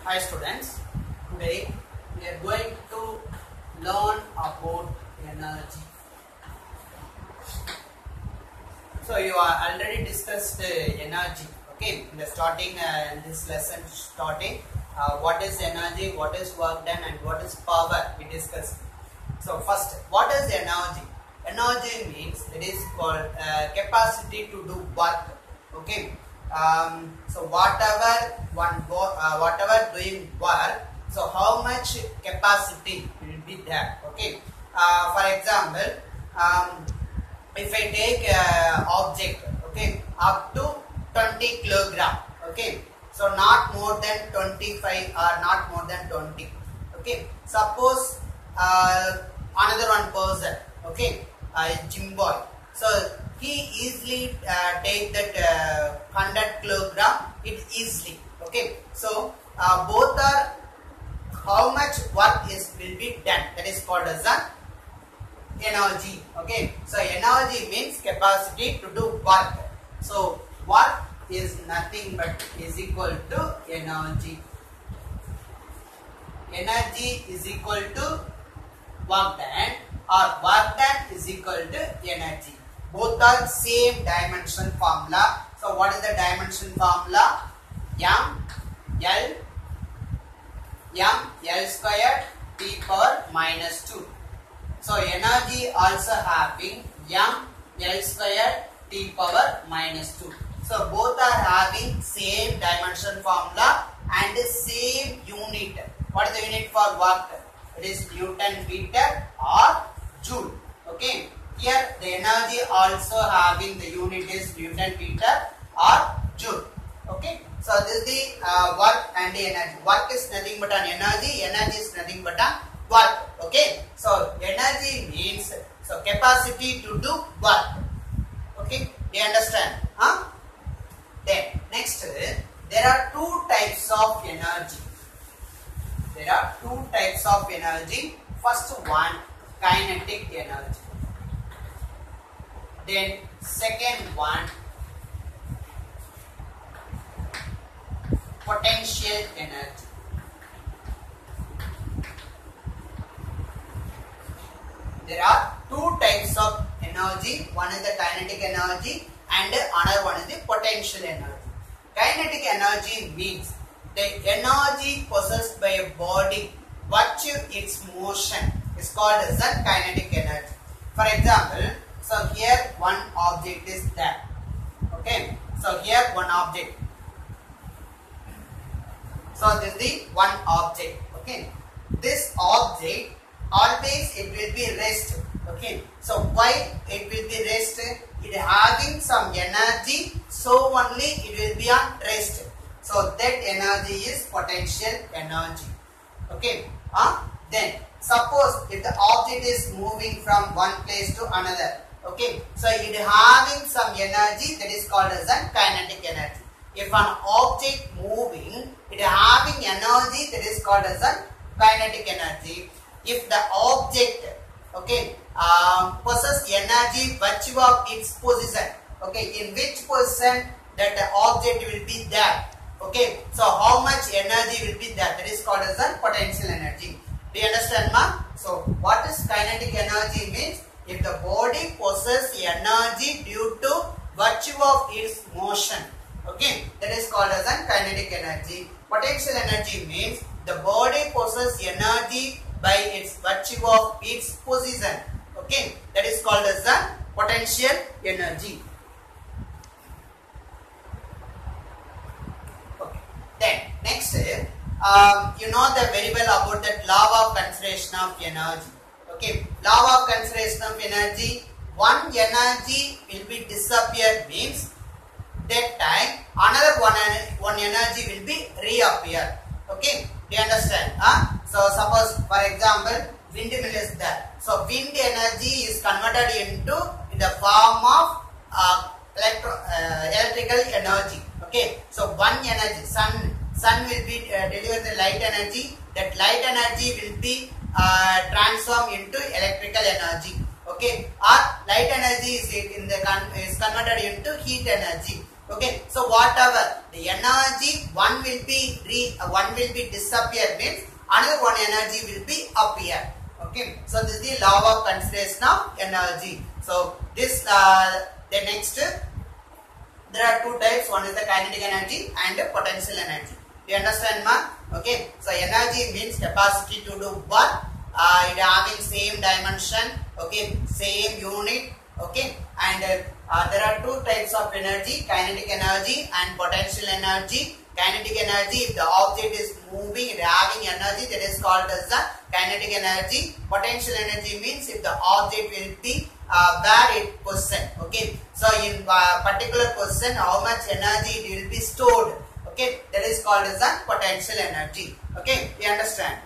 Hi students, today we are going to learn about energy. So you are already discussed energy, okay, in the starting this lesson starting what is energy, what is work done and what is power we discussed. So first, what is energy? Energy means it is called capacity to do work, okay. So whatever doing work, so how much capacity will be there, okay. For example, if I take object, okay, up to 20 kilogram, okay, so not more than 25 or not more than 20, okay. Suppose another one person, okay, gym boy, so he easily take that 100 kilogram it easily, okay. So both are how much work will be done, that is called as a energy, okay. So energy means capacity to do work. So work is nothing but is equal to energy. Energy is equal to work done or work done is equal to energy. Both are same dimension formula. So what is the dimension formula? M squared T power minus 2. So energy also having L squared T power minus 2. So both are having same dimension formula and same unit. What is the unit for work? It is Newton meter or joule, okay. Here the energy also having the unit is Newton meter or joule, okay. So this is the work and the energy. Work is nothing but an energy, energy is nothing but a work, okay. So energy means so capacity to do work, okay. Do you understand? Then next, there are two types of energy. There are two types of energy. First one, kinetic energy. Then second one, potential energy. There are two types of energy. One is the kinetic energy and another one is the potential energy. Kinetic energy means the energy possessed by a body virtue its motion is called as the kinetic energy. For example, so here one object is there, okay. So here one object. So this is the one object, okay. This object always it will be rest, okay. So why it will be rest? It having some energy, so only it will be on rest. So that energy is potential energy, okay. Then suppose if the object is moving from one place to another, okay, so it having some energy, that is called as a kinetic energy. If an object moving, it having energy, that is called as a kinetic energy. If the object, okay, possess energy virtue of its position, okay, in which position that the object will be there, okay. So how much energy will be there, that is called as a potential energy. Do you understand, ma? So what is kinetic energy means? If the body possesses energy due to virtue of its motion, okay, that is called as a kinetic energy. Potential energy means the body possesses energy by its virtue of its position, okay, that is called as the potential energy. Okay. Then next, you know the very well about that law of conservation of energy, okay. Law of conservation of energy, one energy will be disappear means that time another one energy will be reappear, okay. Do you understand? So suppose for example windmill is there. So wind energy is converted into the form of electrical energy, okay. So one energy, sun will be deliver the light energy. That light energy will be transformed into electrical energy, okay. Or light energy is converted into heat energy, okay. So whatever the energy one will be disappear means another one energy will be appear. Okay, so this is the law of conservation of energy. So this the next, there are two types. One is the kinetic energy and potential energy. Do you understand, ma? Okay, so energy means capacity to do work. It having same dimension. Okay, same unit. Okay, and there are two types of energy: kinetic energy and potential energy. Kinetic energy, if the object is moving, it having energy, that is called as the kinetic energy. Potential energy means if the object will be where it position. Okay, so in particular position, how much energy it will be stored. Okay, that is called as the potential energy. Okay, you understand?